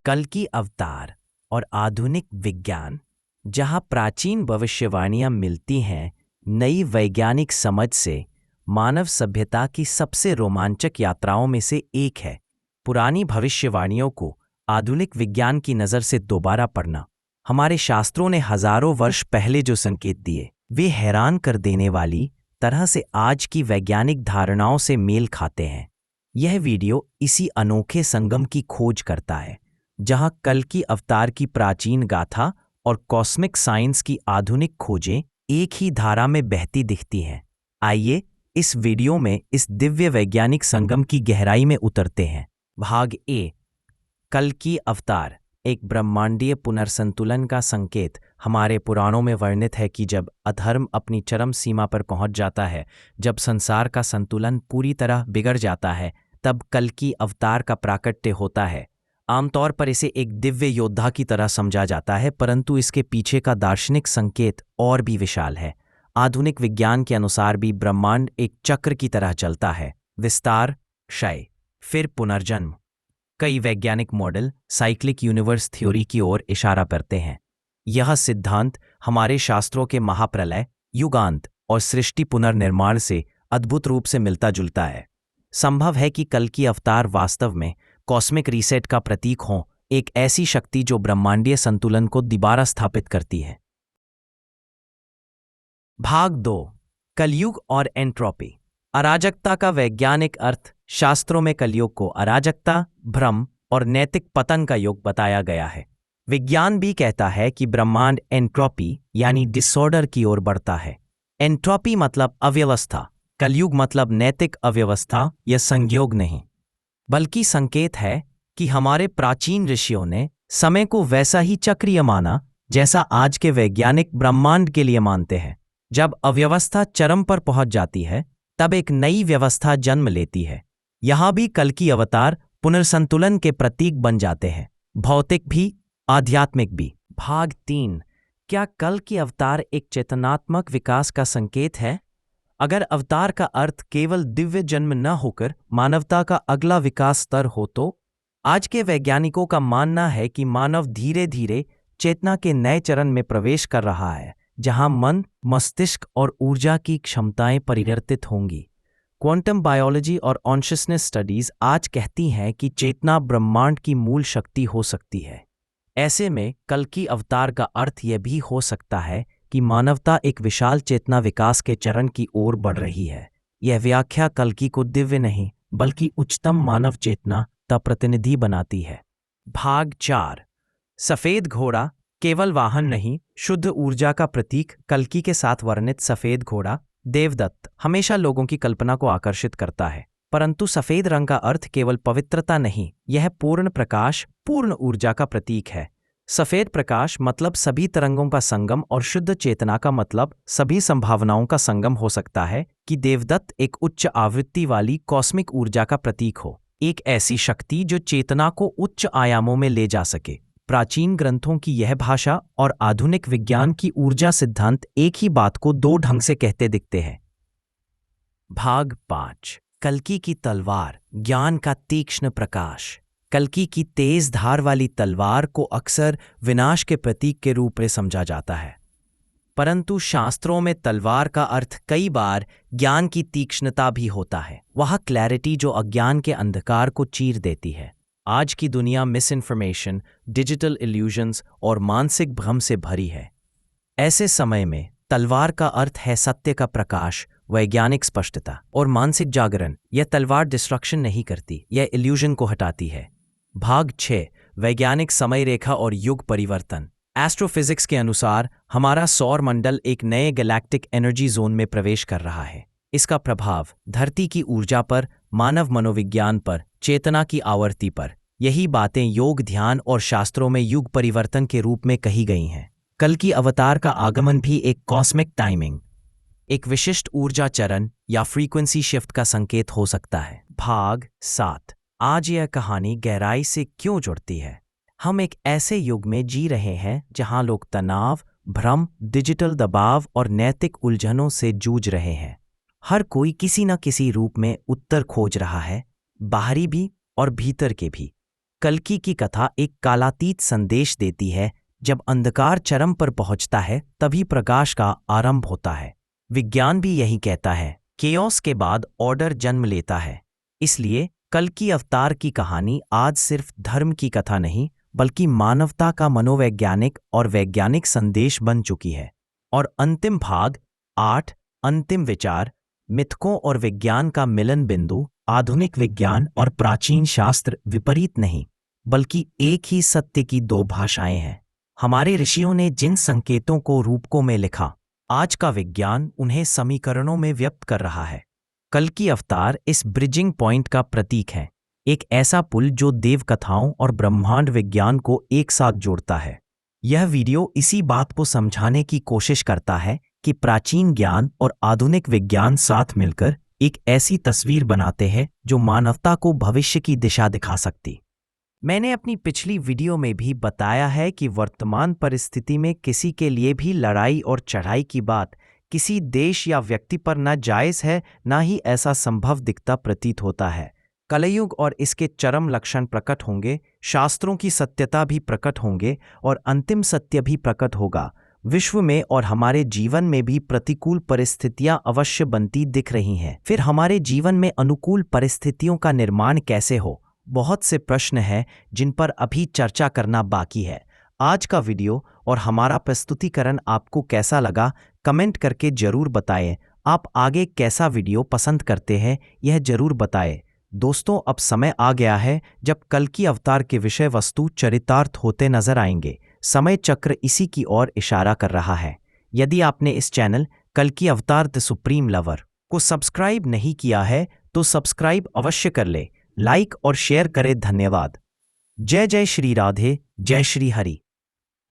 कल्कि अवतार और आधुनिक विज्ञान, जहां प्राचीन भविष्यवाणियां मिलती हैं नई वैज्ञानिक समझ से, मानव सभ्यता की सबसे रोमांचक यात्राओं में से एक है। पुरानी भविष्यवाणियों को आधुनिक विज्ञान की नज़र से दोबारा पढ़ना, हमारे शास्त्रों ने हजारों वर्ष पहले जो संकेत दिए, वे हैरान कर देने वाली तरह से आज की वैज्ञानिक धारणाओं से मेल खाते हैं। यह वीडियो इसी अनोखे संगम की खोज करता है, जहां कल्कि अवतार की प्राचीन गाथा और कॉस्मिक साइंस की आधुनिक खोजें एक ही धारा में बहती दिखती हैं। आइए इस वीडियो में इस दिव्य वैज्ञानिक संगम की गहराई में उतरते हैं। भाग ए, कल्कि अवतार, एक ब्रह्मांडीय पुनर्संतुलन का संकेत। हमारे पुराणों में वर्णित है कि जब अधर्म अपनी चरम सीमा पर पहुंच जाता है, जब संसार का संतुलन पूरी तरह बिगड़ जाता है, तब कल्कि अवतार का प्राकट्य होता है। आमतौर पर इसे एक दिव्य योद्धा की तरह समझा जाता है, परंतु इसके पीछे का दार्शनिक संकेत और भी विशाल है। आधुनिक विज्ञान के अनुसार भी ब्रह्मांड एक चक्र की तरह चलता है, विस्तार, क्षय, फिर पुनर्जन्म। कई वैज्ञानिक मॉडल साइक्लिक यूनिवर्स थ्योरी की ओर इशारा करते हैं। यह सिद्धांत हमारे शास्त्रों के महाप्रलय, युगांत और सृष्टि पुनर्निर्माण से अद्भुत रूप से मिलता जुलता है। संभव है कि कल्कि अवतार वास्तव में कॉस्मिक रीसेट का प्रतीक हों, एक ऐसी शक्ति जो ब्रह्मांडीय संतुलन को दोबारा स्थापित करती है। भाग 2, कलयुग और एंट्रोपी। अराजकता का वैज्ञानिक अर्थ। शास्त्रों में कलयुग को अराजकता, भ्रम और नैतिक पतन का युग बताया गया है। विज्ञान भी कहता है कि ब्रह्मांड एंट्रोपी यानी डिसऑर्डर की ओर बढ़ता है। एंट्रोपी मतलब अव्यवस्था, कलयुग मतलब नैतिक अव्यवस्था या संयोग नहीं, बल्कि संकेत है कि हमारे प्राचीन ऋषियों ने समय को वैसा ही चक्रीय माना जैसा आज के वैज्ञानिक ब्रह्मांड के लिए मानते हैं। जब अव्यवस्था चरम पर पहुंच जाती है, तब एक नई व्यवस्था जन्म लेती है। यहां भी कल्कि अवतार पुनर्संतुलन के प्रतीक बन जाते हैं, भौतिक भी, आध्यात्मिक भी। भाग 3, क्या कल्कि अवतार एक चेतनात्मक विकास का संकेत है? अगर अवतार का अर्थ केवल दिव्य जन्म न होकर मानवता का अगला विकास स्तर हो, तो आज के वैज्ञानिकों का मानना है कि मानव धीरे धीरे चेतना के नए चरण में प्रवेश कर रहा है, जहां मन, मस्तिष्क और ऊर्जा की क्षमताएं परिवर्तित होंगी। क्वांटम बायोलॉजी और कॉन्शियसनेस स्टडीज आज कहती हैं कि चेतना ब्रह्मांड की मूल शक्ति हो सकती है। ऐसे में कल्कि अवतार का अर्थ यह भी हो सकता है कि मानवता एक विशाल चेतना विकास के चरण की ओर बढ़ रही है। यह व्याख्या कल्कि को दिव्य नहीं, बल्कि उच्चतम मानव चेतना का प्रतिनिधि बनाती है। भाग 4, सफेद घोड़ा केवल वाहन नहीं, शुद्ध ऊर्जा का प्रतीक। कल्कि के साथ वर्णित सफेद घोड़ा देवदत्त हमेशा लोगों की कल्पना को आकर्षित करता है, परंतु सफेद रंग का अर्थ केवल पवित्रता नहीं, यह पूर्ण प्रकाश, पूर्ण ऊर्जा का प्रतीक है। सफेद प्रकाश मतलब सभी तरंगों का संगम और शुद्ध चेतना का मतलब सभी संभावनाओं का संगम हो सकता है कि देवदत्त एक उच्च आवृत्ति वाली कॉस्मिक ऊर्जा का प्रतीक हो, एक ऐसी शक्ति जो चेतना को उच्च आयामों में ले जा सके। प्राचीन ग्रंथों की यह भाषा और आधुनिक विज्ञान की ऊर्जा सिद्धांत एक ही बात को दो ढंग से कहते दिखते हैं। भाग 5, कल्कि की तलवार, ज्ञान का तीक्ष्ण प्रकाश। कल्कि की तेज धार वाली तलवार को अक्सर विनाश के प्रतीक के रूप में समझा जाता है, परंतु शास्त्रों में तलवार का अर्थ कई बार ज्ञान की तीक्ष्णता भी होता है। वह क्लैरिटी जो अज्ञान के अंधकार को चीर देती है। आज की दुनिया मिस इन्फॉर्मेशन, डिजिटल इल्यूजन्स और मानसिक भ्रम से भरी है। ऐसे समय में तलवार का अर्थ है सत्य का प्रकाश, वैज्ञानिक स्पष्टता और मानसिक जागरण। यह तलवार डिस्ट्रक्शन नहीं करती, यह इल्यूजन को हटाती है। भाग 6, वैज्ञानिक समय रेखा और युग परिवर्तन। एस्ट्रोफिजिक्स के अनुसार हमारा सौर मंडल एक नए गैलेक्टिक एनर्जी जोन में प्रवेश कर रहा है। इसका प्रभाव धरती की ऊर्जा पर, मानव मनोविज्ञान पर, चेतना की आवर्ती पर। यही बातें योग, ध्यान और शास्त्रों में युग परिवर्तन के रूप में कही गई हैं। कल्कि अवतार का आगमन भी एक कॉस्मिक टाइमिंग, एक विशिष्ट ऊर्जा चरण या फ्रीक्वेंसी शिफ्ट का संकेत हो सकता है। भाग 7, आज यह कहानी गहराई से क्यों जुड़ती है? हम एक ऐसे युग में जी रहे हैं जहां लोग तनाव, भ्रम, डिजिटल दबाव और नैतिक उलझनों से जूझ रहे हैं। हर कोई किसी न किसी रूप में उत्तर खोज रहा है, बाहरी भी और भीतर के भी। कल्कि की कथा एक कालातीत संदेश देती है, जब अंधकार चरम पर पहुंचता है तभी प्रकाश का आरंभ होता है। विज्ञान भी यही कहता है, केओस के बाद ऑर्डर जन्म लेता है। इसलिए कल्कि अवतार की कहानी आज सिर्फ धर्म की कथा नहीं, बल्कि मानवता का मनोवैज्ञानिक और वैज्ञानिक संदेश बन चुकी है। और अंतिम भाग 8, अंतिम विचार, मिथकों और विज्ञान का मिलन बिंदु। आधुनिक विज्ञान और प्राचीन शास्त्र विपरीत नहीं, बल्कि एक ही सत्य की दो भाषाएं हैं। हमारे ऋषियों ने जिन संकेतों को रूपकों में लिखा, आज का विज्ञान उन्हें समीकरणों में व्यक्त कर रहा है। कल्कि अवतार इस ब्रिजिंग पॉइंट का प्रतीक है, एक ऐसा पुल जो देव कथाओं और ब्रह्मांड विज्ञान को एक साथ जोड़ता है। यह वीडियो इसी बात को समझाने की कोशिश करता है कि प्राचीन ज्ञान और आधुनिक विज्ञान साथ मिलकर एक ऐसी तस्वीर बनाते हैं जो मानवता को भविष्य की दिशा दिखा सकती। मैंने अपनी पिछली वीडियो में भी बताया है कि वर्तमान परिस्थिति में किसी के लिए भी लड़ाई और चढ़ाई की बात किसी देश या व्यक्ति पर न जायज़ है, ना ही ऐसा संभव दिखता प्रतीत होता है। कलयुग और इसके चरम लक्षण प्रकट होंगे, शास्त्रों की सत्यता भी प्रकट होंगे और अंतिम सत्य भी प्रकट होगा। विश्व में और हमारे जीवन में भी प्रतिकूल परिस्थितियां अवश्य बनती दिख रही हैं। फिर हमारे जीवन में अनुकूल परिस्थितियों का निर्माण कैसे हो? बहुत से प्रश्न हैं जिन पर अभी चर्चा करना बाकी है। आज का वीडियो और हमारा प्रस्तुतिकरण आपको कैसा लगा, कमेंट करके जरूर बताएं। आप आगे कैसा वीडियो पसंद करते हैं, यह जरूर बताएं। दोस्तों, अब समय आ गया है जब कल्कि अवतार के विषय वस्तु चरितार्थ होते नजर आएंगे। समय चक्र इसी की ओर इशारा कर रहा है। यदि आपने इस चैनल कल्कि अवतार द सुप्रीम लवर को सब्सक्राइब नहीं किया है तो सब्सक्राइब अवश्य कर ले, लाइक और शेयर करें। धन्यवाद। जय जय श्री राधे, जय श्री हरि।